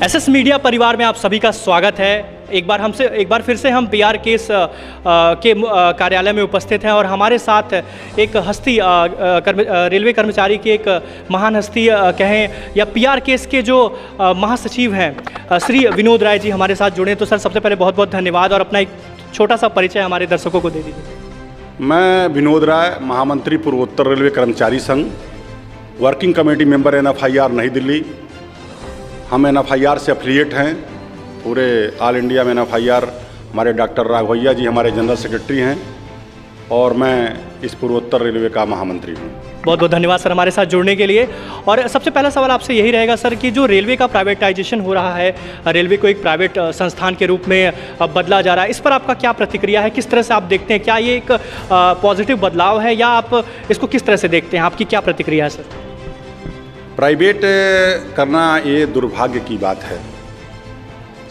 SS media परिवार में आप सभी का स्वागत है। एक बार फिर से हम पीआर केस के कार्यालय में उपस्थित हैं और हमारे साथ एक हस्ती रेलवे कर्मचारी की एक महान हस्ती कहें या पीआर केस के जो महासचिव हैं श्री विनोद राय जी हमारे साथ जुड़े। तो सर सबसे पहले बहुत बहुत धन्यवाद और अपना एक छोटा सा परिचय हमारे दर्शकों को दे दीजिए। मैं विनोद राय, महामंत्री पूर्वोत्तर रेलवे कर्मचारी संघ, वर्किंग कमेटी मेंबर NFIR नई दिल्ली। हम NFIR से एफिलिएट हैं। पूरे ऑल इंडिया में NFIR हमारे डॉक्टर राघवैया जी हमारे जनरल सेक्रेटरी हैं और मैं इस पूर्वोत्तर रेलवे का महामंत्री हूँ। बहुत बहुत धन्यवाद सर हमारे साथ जुड़ने के लिए। और सबसे पहला सवाल आपसे यही रहेगा सर कि जो रेलवे का प्राइवेटाइजेशन हो रहा है, रेलवे को एक प्राइवेट संस्थान के रूप में बदला जा रहा है, इस पर आपका क्या प्रतिक्रिया है? किस तरह से आप देखते हैं? क्या ये एक पॉजिटिव बदलाव है या आप इसको किस तरह से देखते हैं? आपकी क्या प्रतिक्रिया है सर? प्राइवेट करना ये दुर्भाग्य की बात है।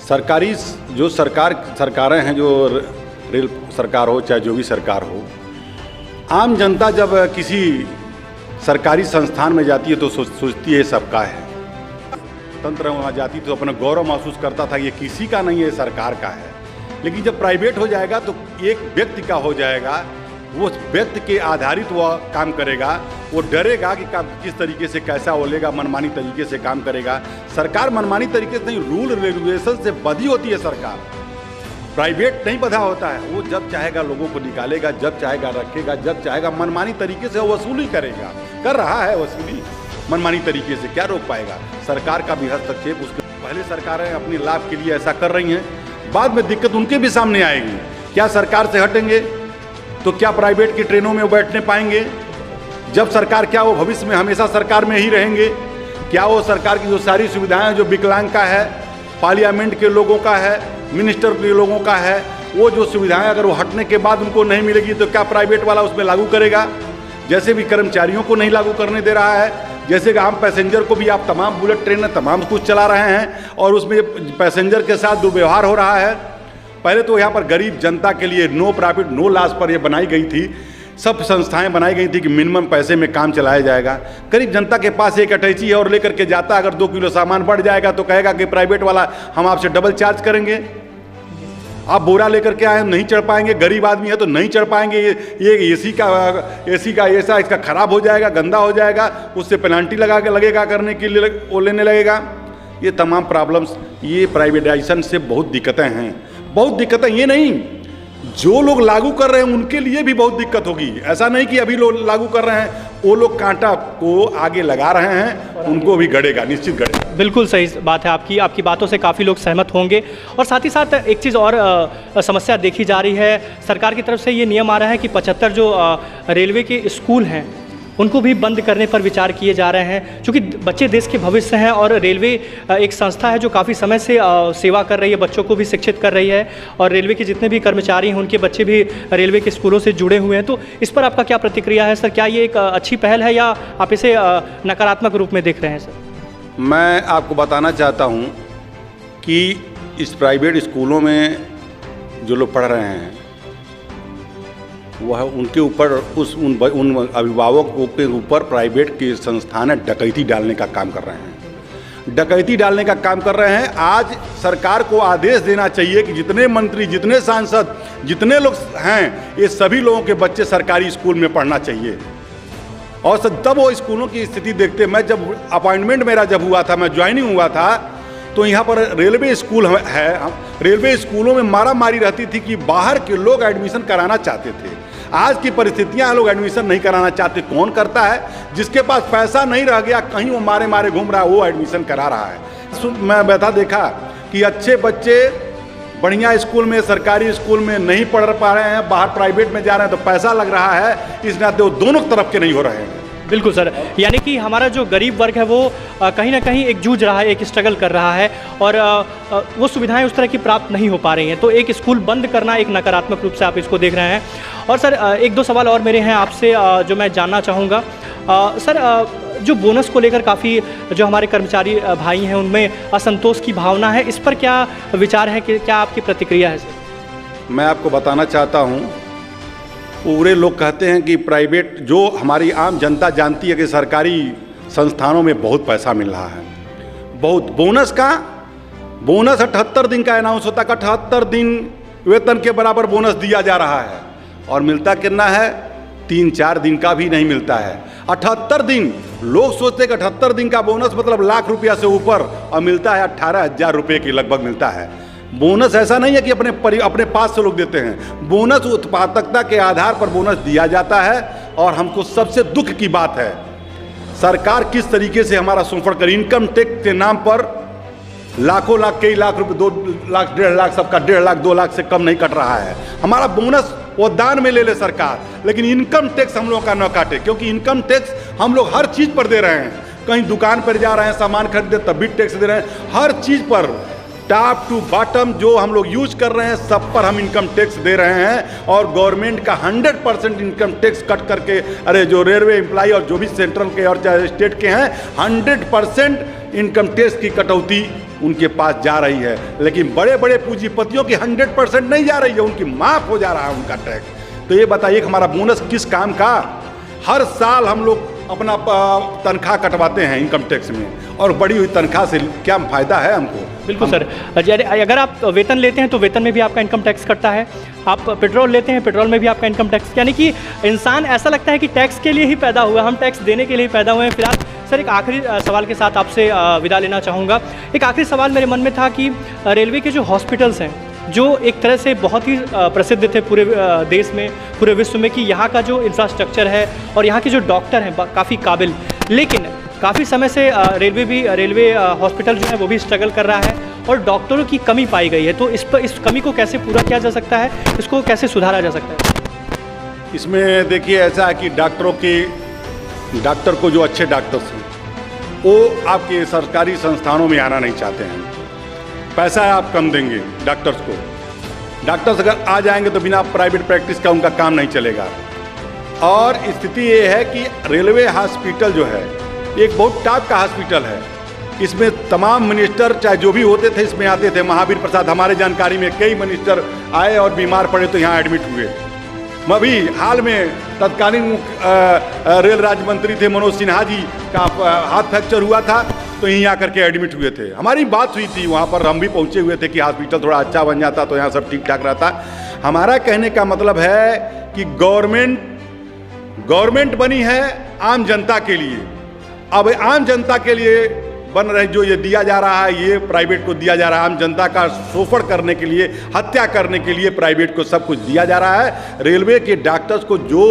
सरकारी जो सरकारें हैं, जो रेल सरकार हो चाहे जो भी सरकार हो, आम जनता जब किसी सरकारी संस्थान में जाती है तो सोचती है सबका है। तंत्र वहाँ जाती तो अपना गौरव महसूस करता था ये किसी का नहीं है, सरकार का है। लेकिन जब प्राइवेट हो जाएगा तो एक व्यक्ति का हो जाएगा, वो व्यक्ति के आधारित वह काम करेगा। वो डरेगा कि काम किस तरीके से कैसा बोलेगा, मनमानी तरीके से काम करेगा। सरकार मनमानी तरीके से नहीं, रूल रेगुलेशन से बधी होती है सरकार। प्राइवेट नहीं बधा होता है। वो जब चाहेगा लोगों को निकालेगा, जब चाहेगा रखेगा, जब चाहेगा मनमानी तरीके से वसूली करेगा। कर रहा है वसूली मनमानी तरीके से, क्या रोक पाएगा? सरकार का भी हस्तक्षेप। उसके पहले सरकारें अपने लाभ के लिए ऐसा कर रही हैं, बाद में दिक्कत उनके भी सामने आएगी। क्या सरकार से हटेंगे तो क्या प्राइवेट की ट्रेनों में बैठने पाएंगे? जब सरकार, क्या वो भविष्य में हमेशा सरकार में ही रहेंगे? क्या वो सरकार की जो सारी सुविधाएं जो विकलांग का है, पार्लियामेंट के लोगों का है, मिनिस्टर के लोगों का है, वो जो सुविधाएं अगर वो हटने के बाद उनको नहीं मिलेगी तो क्या प्राइवेट वाला उसमें लागू करेगा? जैसे भी कर्मचारियों को नहीं लागू करने दे रहा है, जैसे कि आम पैसेंजर को भी आप तमाम बुलेट ट्रेन तमाम कुछ चला रहे हैं और उसमें पैसेंजर के साथ दुर्व्यवहार हो रहा है। पहले तो यहाँ पर गरीब जनता के लिए नो प्रॉफिट नो लॉस पर ये बनाई गई थी, सब संस्थाएं बनाई गई थी कि मिनिमम पैसे में काम चलाया जाएगा। गरीब जनता के पास एक अटैची है और लेकर के जाता, अगर 2 किलो सामान बढ़ जाएगा तो कहेगा कि प्राइवेट वाला हम आपसे डबल चार्ज करेंगे। आप बोरा लेकर के आए, नहीं चढ़ पाएंगे, गरीब आदमी है तो नहीं चढ़ पाएंगे। ये एसी का ऐसा इसका खराब हो जाएगा, गंदा हो जाएगा, उससे पेनल्टी लगा के लगेगा, करने के लिए वो लेने लगेगा। ये तमाम प्रॉब्लम्स, ये प्राइवेटाइजेशन से बहुत दिक्कतें हैं, बहुत दिक्कतें। ये नहीं, जो लोग लागू कर रहे हैं उनके लिए भी बहुत दिक्कत होगी। ऐसा नहीं कि अभी लोग लागू कर रहे हैं, वो लोग कांटा को आगे लगा रहे हैं, उनको भी गड़ेगा, निश्चित गड़ेगा। बिल्कुल सही बात है आपकी बातों से काफ़ी लोग सहमत होंगे। और साथ ही साथ एक चीज़ और समस्या देखी जा रही है, सरकार की तरफ से ये नियम आ रहा है कि 75 जो रेलवे के स्कूल हैं उनको भी बंद करने पर विचार किए जा रहे हैं, क्योंकि बच्चे देश के भविष्य हैं और रेलवे एक संस्था है जो काफ़ी समय से सेवा कर रही है, बच्चों को भी शिक्षित कर रही है और रेलवे के जितने भी कर्मचारी हैं उनके बच्चे भी रेलवे के स्कूलों से जुड़े हुए हैं। तो इस पर आपका क्या प्रतिक्रिया है सर? क्या ये एक अच्छी पहल है या आप इसे नकारात्मक रूप में देख रहे हैं सर? मैं आपको बताना चाहता हूँ कि इस प्राइवेट स्कूलों में जो लोग पढ़ रहे हैं वह उनके ऊपर उन अभिभावकों के ऊपर प्राइवेट के संस्थान डकैती डालने का काम कर रहे हैं, डकैती डालने का काम कर रहे हैं। आज सरकार को आदेश देना चाहिए कि जितने मंत्री, जितने सांसद, जितने लोग हैं, ये सभी लोगों के बच्चे सरकारी स्कूल में पढ़ना चाहिए। और तब वो स्कूलों की स्थिति देखते। मैं जब अपॉइंटमेंट मेरा जब हुआ था, मैं ज्वाइनिंग हुआ था, तो यहाँ पर रेलवे स्कूल है, रेलवे स्कूलों में मारा मारी रहती थी कि बाहर के लोग एडमिशन कराना चाहते थे। आज की परिस्थितियाँ लोग एडमिशन नहीं कराना चाहते। कौन करता है? जिसके पास पैसा नहीं रह गया, कहीं वो मारे मारे घूम रहा है, वो एडमिशन करा रहा है। मैं बैठा देखा कि अच्छे बच्चे बढ़िया स्कूल में, सरकारी स्कूल में नहीं पढ़ पा रहे हैं, बाहर प्राइवेट में जा रहे हैं तो पैसा लग रहा है, इस नाते वो दोनों तरफ के नहीं हो रहे हैं। बिल्कुल सर, यानी कि हमारा जो गरीब वर्ग है वो कहीं ना कहीं एक जूझ रहा है, एक स्ट्रगल कर रहा है और वो सुविधाएं उस तरह की प्राप्त नहीं हो पा रही हैं। तो एक स्कूल बंद करना एक नकारात्मक रूप से आप इसको देख रहे हैं। और सर एक दो सवाल और मेरे हैं आपसे जो मैं जानना चाहूँगा। सर जो बोनस को लेकर काफ़ी जो हमारे कर्मचारी भाई हैं उनमें असंतोष की भावना है, इस पर क्या विचार है, कि क्या आपकी प्रतिक्रिया है सर? मैं आपको बताना चाहता हूँ, पूरे लोग कहते हैं कि प्राइवेट, जो हमारी आम जनता जानती है कि सरकारी संस्थानों में बहुत पैसा मिल रहा है, बहुत बोनस का बोनस 78 दिन का अनाउंस होता है, 78 दिन वेतन के बराबर बोनस दिया जा रहा है और मिलता कितना है? 3-4 दिन का भी नहीं मिलता है। 78 दिन, लोग सोचते हैं कि 78 दिन का बोनस मतलब लाख रुपया से ऊपर, और मिलता है 18,000 रुपये के लगभग मिलता है। बोनस ऐसा नहीं है कि अपने पास से लोग देते हैं, बोनस उत्पादकता के आधार पर बोनस दिया जाता है। और हमको सबसे दुख की बात है सरकार किस तरीके से हमारा शोषण कर, इनकम टैक्स के नाम पर लाखों लाख, कई लाख रुपए, 2 लाख 1.5 लाख, सबका 1.5 लाख 2 लाख से कम नहीं कट रहा है। हमारा बोनस वो दान में ले ले सरकार, लेकिन इनकम टैक्स हम लोग का न काटे, क्योंकि इनकम टैक्स हम लोग हर चीज़ पर दे रहे हैं। कहीं दुकान पर जा रहे हैं, सामान खरीदे तब भी टैक्स दे रहे हैं, हर चीज़ पर टॉप टू बॉटम जो हम लोग यूज कर रहे हैं सब पर हम इनकम टैक्स दे रहे हैं। और गवर्नमेंट का 100% इनकम टैक्स कट करके, अरे जो रेलवे एम्प्लाई और जो भी सेंट्रल के और चाहे स्टेट के हैं, 100% इनकम टैक्स की कटौती उनके पास जा रही है। लेकिन बड़े बड़े पूंजीपतियों की 100% नहीं जा रही है, उनकी माफ हो जा रहा है उनका टैक्स। तो ये बताइए कि हमारा बोनस किस काम का? हर साल हम लोग अपना तनख्वाह कटवाते हैं इनकम टैक्स में, और बड़ी हुई तनख्वाह से क्या फ़ायदा है हमको? बिल्कुल सर, अगर आप वेतन लेते हैं तो वेतन में भी आपका इनकम टैक्स कटता है, आप पेट्रोल लेते हैं पेट्रोल में भी आपका इनकम टैक्स, यानी कि इंसान ऐसा लगता है कि टैक्स के लिए ही पैदा हुआ, हम टैक्स देने के लिए पैदा हुए हैं। फिलहाल सर एक आखिरी सवाल के साथ आपसे विदा लेना चाहूँगा। एक आखिरी सवाल मेरे मन में था कि रेलवे के जो हॉस्पिटल्स हैं, जो एक तरह से बहुत ही प्रसिद्ध थे पूरे देश में, पूरे विश्व में, कि यहाँ का जो इंफ्रास्ट्रक्चर है और यहाँ के जो डॉक्टर हैं काफ़ी काबिल, लेकिन काफ़ी समय से रेलवे हॉस्पिटल जो है वो भी स्ट्रगल कर रहा है और डॉक्टरों की कमी पाई गई है। तो इस कमी को कैसे पूरा किया जा सकता है, इसको कैसे सुधारा जा सकता है? इसमें देखिए ऐसा है कि डॉक्टर को जो अच्छे डॉक्टर्स हैं वो आपके सरकारी संस्थानों में आना नहीं चाहते हैं। पैसा आप कम देंगे डॉक्टर्स को, डॉक्टर्स अगर आ जाएंगे तो बिना प्राइवेट प्रैक्टिस का उनका काम नहीं चलेगा। और स्थिति ये है कि रेलवे हॉस्पिटल जो है एक बहुत टॉप का हॉस्पिटल है, इसमें तमाम मिनिस्टर चाहे जो भी होते थे इसमें आते थे। महावीर प्रसाद हमारे जानकारी में कई मिनिस्टर आए और बीमार पड़े तो यहाँ एडमिट हुए। अभी हाल में तत्कालीन रेल राज्य मंत्री थे मनोज सिन्हा जी का हाथ फ्रैक्चर हुआ था तो यहीं आकर के एडमिट हुए थे। हमारी बात हुई थी वहाँ पर, हम भी पहुँचे हुए थे कि हॉस्पिटल थोड़ा अच्छा बन जाता तो यहाँ सब ठीक ठाक रहता। हमारा कहने का मतलब है कि गवर्नमेंट बनी है आम जनता के लिए। अब आम जनता के लिए बन रहे जो ये दिया जा रहा है, ये प्राइवेट को दिया जा रहा है। आम जनता का शोषण करने के लिए, हत्या करने के लिए प्राइवेट को सब कुछ दिया जा रहा है। रेलवे के डॉक्टर्स को जो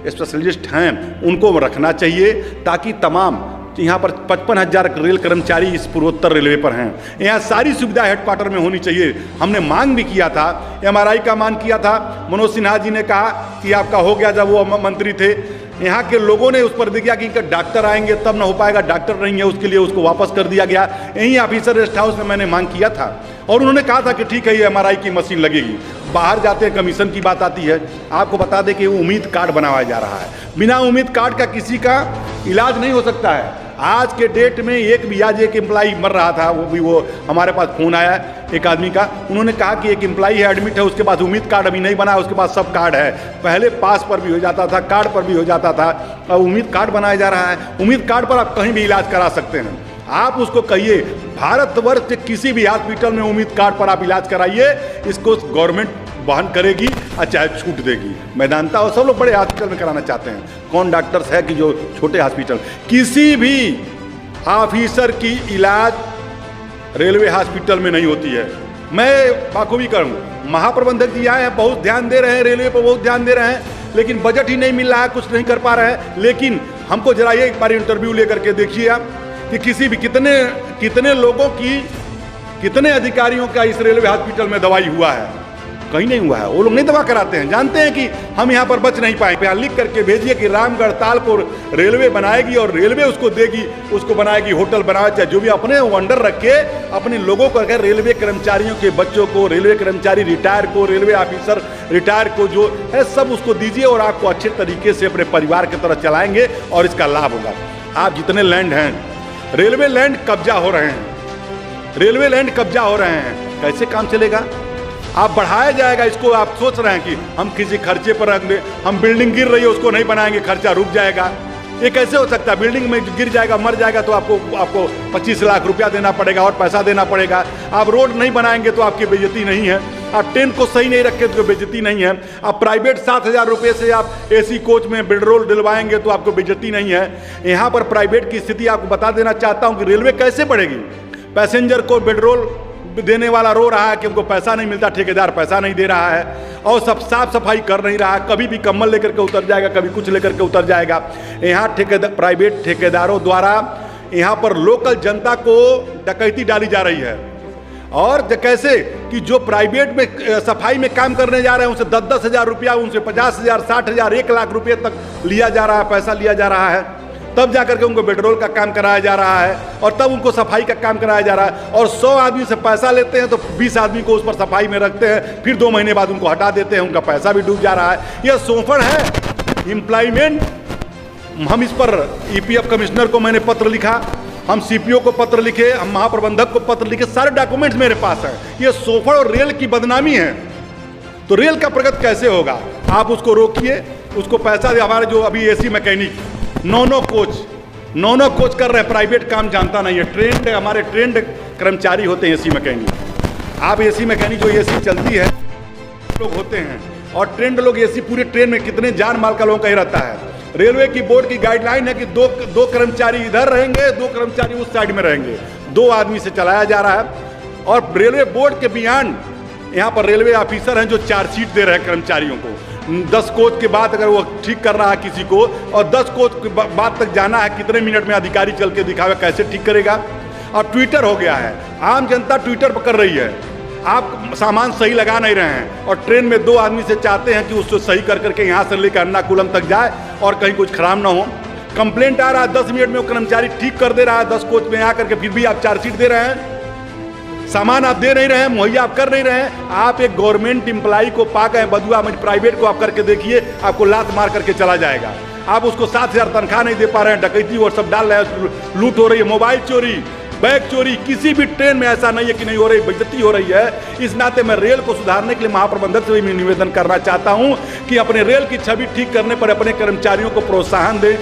स्पेशलिस्ट हैं उनको रखना चाहिए, ताकि तमाम यहाँ पर 55,000 रेल कर्मचारी इस पूर्वोत्तर रेलवे पर हैं। यहाँ सारी सुविधा हेडक्वार्टर में होनी चाहिए। हमने मांग भी किया था, MRI का मांग किया था। मनोज सिन्हा जी ने कहा कि आपका हो गया जब वो मंत्री थे। यहाँ के लोगों ने उस पर दिया कि इनका डॉक्टर आएंगे तब ना हो पाएगा, डॉक्टर नहीं है, उसके लिए उसको वापस कर दिया गया। यहीं ऑफिसर रेस्ट हाउस में मैंने मांग किया था और उन्होंने कहा था कि ठीक है ये MRI की मशीन लगेगी। बाहर जाते हैं कमीशन की बात आती है। आपको बता दें कि उम्मीद कार्ड बनाया जा रहा है। बिना उम्मीद कार्ड का किसी का इलाज नहीं हो सकता है। आज के डेट में एक भी आज एक एम्प्लाई मर रहा था, वो हमारे पास फ़ोन आया एक आदमी का, उन्होंने कहा कि एक एम्प्लाई है एडमिट है, उसके पास उम्मीद कार्ड अभी नहीं बना है, उसके पास सब कार्ड है। पहले पास पर भी हो जाता था, कार्ड पर भी हो जाता था, अब उम्मीद कार्ड बनाया जा रहा है। उम्मीद कार्ड पर आप कहीं भी इलाज करा सकते हैं। आप उसको कहिए भारतवर्ष के किसी भी हॉस्पिटल में उम्मीद कार्ड पर आप इलाज कराइए, इसको गवर्नमेंट वहन करेगी और चाहे छूट देगी। मैदानता और सब लोग बड़े हॉस्पिटल में कराना चाहते हैं। कौन डॉक्टर्स है कि जो छोटे हॉस्पिटल, किसी भी ऑफिसर की इलाज रेलवे हॉस्पिटल में नहीं होती है। मैं बाखूबी करूँ, महाप्रबंधक जी आए हैं, बहुत ध्यान दे रहे हैं, रेलवे पर बहुत ध्यान दे रहे हैं, लेकिन बजट ही नहीं मिल रहा है, कुछ नहीं कर पा रहे हैं। लेकिन हमको जरा एक बार इंटरव्यू लेकर के देखिए आप कि किसी भी कितने लोगों की, कितने अधिकारियों का इस रेलवे हॉस्पिटल में दवाई हुआ है? कहीं नहीं हुआ है। वो लोग नहीं दवा कराते हैं, जानते हैं कि हम यहाँ पर बच नहीं पाएंगे। यहाँ लिख करके भेजिए कि रामगढ़ ताल को रेलवे बनाएगी और रेलवे उसको देगी, उसको बनाएगी, होटल बनाए, चाहे जो भी अपने अंडर रख के अपने लोगों को, अगर रेलवे कर्मचारियों के बच्चों को, रेलवे कर्मचारी रिटायर को, रेलवे ऑफिसर रिटायर को जो है सब उसको दीजिए और आपको अच्छे तरीके से अपने परिवार की तरह चलाएंगे और इसका लाभ होगा। आप जितने लैंड हैं, रेलवे लैंड कब्जा हो रहे हैं, रेलवे लैंड कब्जा हो रहे हैं, कैसे काम चलेगा? आप बढ़ाया जाएगा इसको, आप सोच रहे हैं कि हम किसी खर्चे पर रख दें, हम बिल्डिंग गिर रही है उसको नहीं बनाएंगे, खर्चा रुक जाएगा। ये कैसे हो सकता है? बिल्डिंग में गिर जाएगा, मर जाएगा तो आपको 25 लाख रुपया देना पड़ेगा और पैसा देना पड़ेगा। आप रोड नहीं बनाएंगे तो आपकी बेइज्जती नहीं है, आप ट्रेन को सही नहीं रखें तो बेइज्जती नहीं है, आप प्राइवेट 7,000 रुपये से आप एसी कोच में बेडरोल दिलवाएंगे तो आपको बेइज्जती नहीं है। यहाँ पर प्राइवेट की स्थिति आपको बता देना चाहता हूँ कि रेलवे कैसे बढ़ेगी। पैसेंजर को बेडरोल देने वाला रो रहा है कि हमको पैसा नहीं मिलता, ठेकेदार पैसा नहीं दे रहा है और सब साफ सफाई कर नहीं रहा है, कभी भी कम्बल लेकर के उतर जाएगा, कभी कुछ लेकर के उतर जाएगा। यहाँ प्राइवेट ठेकेदारों द्वारा यहाँ पर लोकल जनता को डकैती डाली जा रही है। और कैसे कि जो प्राइवेट में सफाई में काम करने जा रहे हैं उनसे 10-10 हज़ार रुपया, उनसे 50,000, 60,000, 1 लाख रुपये तक लिया जा रहा है, पैसा लिया जा रहा है, तब जाकर के उनको पेट्रोल का काम कराया जा रहा है और तब उनको सफाई का काम कराया जा रहा है। और 100 आदमी से पैसा लेते हैं तो 20 आदमी को उस पर सफाई में रखते हैं, फिर 2 महीने बाद उनको हटा देते हैं, उनका पैसा भी डूब जा रहा है। यह सोफड़ है एम्प्लॉयमेंट। हम इस पर ईपीएफ कमिश्नर को मैंने पत्र लिखा, हम सीपीओ को पत्र लिखे, हम महाप्रबंधक को पत्र लिखे, सारे डॉक्यूमेंट्स मेरे पास हैं। ये सोफड़ और रेल की बदनामी है, तो रेल का प्रगति कैसे होगा? आप उसको रोकिए, उसको पैसा दे। हमारे जो अभी एसी मैकेनिक 9 कोच कर रहे हैं, प्राइवेट काम जानता नहीं है, हमारे ट्रेंड कर्मचारी होते हैं एसी मैकेनिक। आप एसी मैकेनिक जो एसी चलती है लोग होते हैं और ट्रेंड लोग एसी पूरे ट्रेन में कितने जान माल का लोगों का ही रहता है। रेलवे की बोर्ड की गाइडलाइन है कि दो कर्मचारी इधर रहेंगे, 2 कर्मचारी उस साइड में रहेंगे, 2 आदमी से चलाया जा रहा है। और रेलवे बोर्ड के बियॉन्ड यहाँ पर रेलवे ऑफिसर हैं जो चार्जशीट दे रहे हैं कर्मचारियों को। 10 कोच के बाद अगर वो ठीक कर रहा है किसी को और 10 कोच के बाद तक जाना है, कितने मिनट में अधिकारी चल के दिखावे, कैसे ठीक करेगा? और ट्विटर हो गया है, आम जनता ट्विटर पर कर रही है, आप सामान सही लगा नहीं रहे हैं और ट्रेन में 2 आदमी से चाहते हैं कि उसको सही कर करके यहाँ से लेकर अन्नाकुलम तक जाए और कहीं कुछ खराब ना हो। कंप्लेंट आ रहा है, 10 मिनट में वो कर्मचारी ठीक कर दे रहा है 10 कोच में आकर के, फिर भी आप चार्जशीट दे रहे हैं, सामान आप दे नहीं रहे हैं, मुहैया आप कर नहीं रहे हैं। आप एक गवर्नमेंट एम्प्लॉय को पा गए बदुआ, प्राइवेट को आप करके देखिए, आपको लात मार करके चला जाएगा। आप उसको 7,000 तनख्वाह नहीं दे पा रहे हैं, डकैती और सब डाल रहे हैं, लूट हो रही है, मोबाइल चोरी, बैग चोरी, किसी भी ट्रेन में ऐसा नहीं है कि नहीं हो रही, बेइज्जती हो रही है। इस नाते मैं रेल को सुधारने के लिए महाप्रबंधक से भी निवेदन करना चाहता हूं कि अपने रेल की छवि ठीक करने पर अपने कर्मचारियों को प्रोत्साहन दें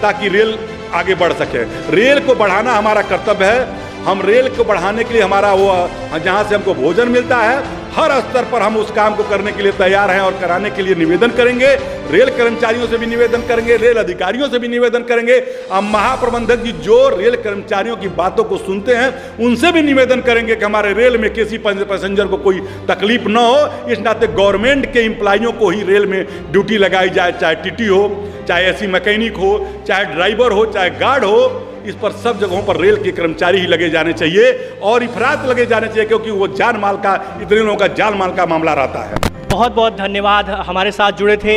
ताकि रेल आगे बढ़ सके। रेल को बढ़ाना हमारा कर्तव्य है। हम रेल को बढ़ाने के लिए हमारा वो जहाँ से हमको भोजन मिलता है, हर स्तर पर हम उस काम को करने के लिए तैयार हैं और कराने के लिए निवेदन करेंगे। रेल कर्मचारियों से भी निवेदन करेंगे, रेल अधिकारियों से भी निवेदन करेंगे। अब महाप्रबंधक जी जो रेल कर्मचारियों की बातों को सुनते हैं उनसे भी निवेदन करेंगे कि हमारे रेल में किसी पैसेंजर को कोई तकलीफ न हो। इस नाते गवर्नमेंट के एम्प्लॉइयों को ही रेल में ड्यूटी लगाई जाए, चाहे टीटी हो, चाहे एसी मैकेनिक हो, चाहे ड्राइवर हो, चाहे गार्ड हो। इस पर सब जगहों पर रेल के कर्मचारी ही लगे जाने चाहिए और इफरात लगे जाने चाहिए, क्योंकि वो जान माल का, इतने लोगों का जान माल का मामला रहता है। बहुत बहुत धन्यवाद। हमारे साथ जुड़े थे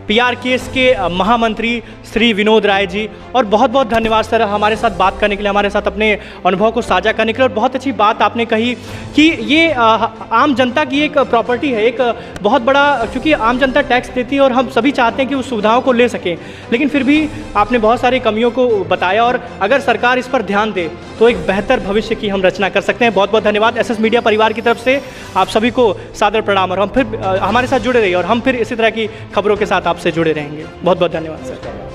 PRKS के महामंत्री श्री विनोद राय जी, और बहुत बहुत धन्यवाद सर हमारे साथ बात करने के लिए, हमारे साथ अपने अनुभव को साझा करने के लिए। और बहुत अच्छी बात आपने कही कि ये आम जनता की एक प्रॉपर्टी है, एक बहुत बड़ा, क्योंकि आम जनता टैक्स देती है और हम सभी चाहते हैं कि उस सुविधाओं को ले सकें, लेकिन फिर भी आपने बहुत सारी कमियों को बताया और अगर सरकार इस पर ध्यान दे तो एक बेहतर भविष्य की हम रचना कर सकते हैं। बहुत बहुत धन्यवाद। SS मीडिया परिवार की तरफ से आप सभी को सादर प्रणाम, और हम फिर हमारे साथ जुड़े रहिए और हम फिर इसी तरह की खबरों के साथ आपसे जुड़े रहेंगे। बहुत बहुत धन्यवाद सर।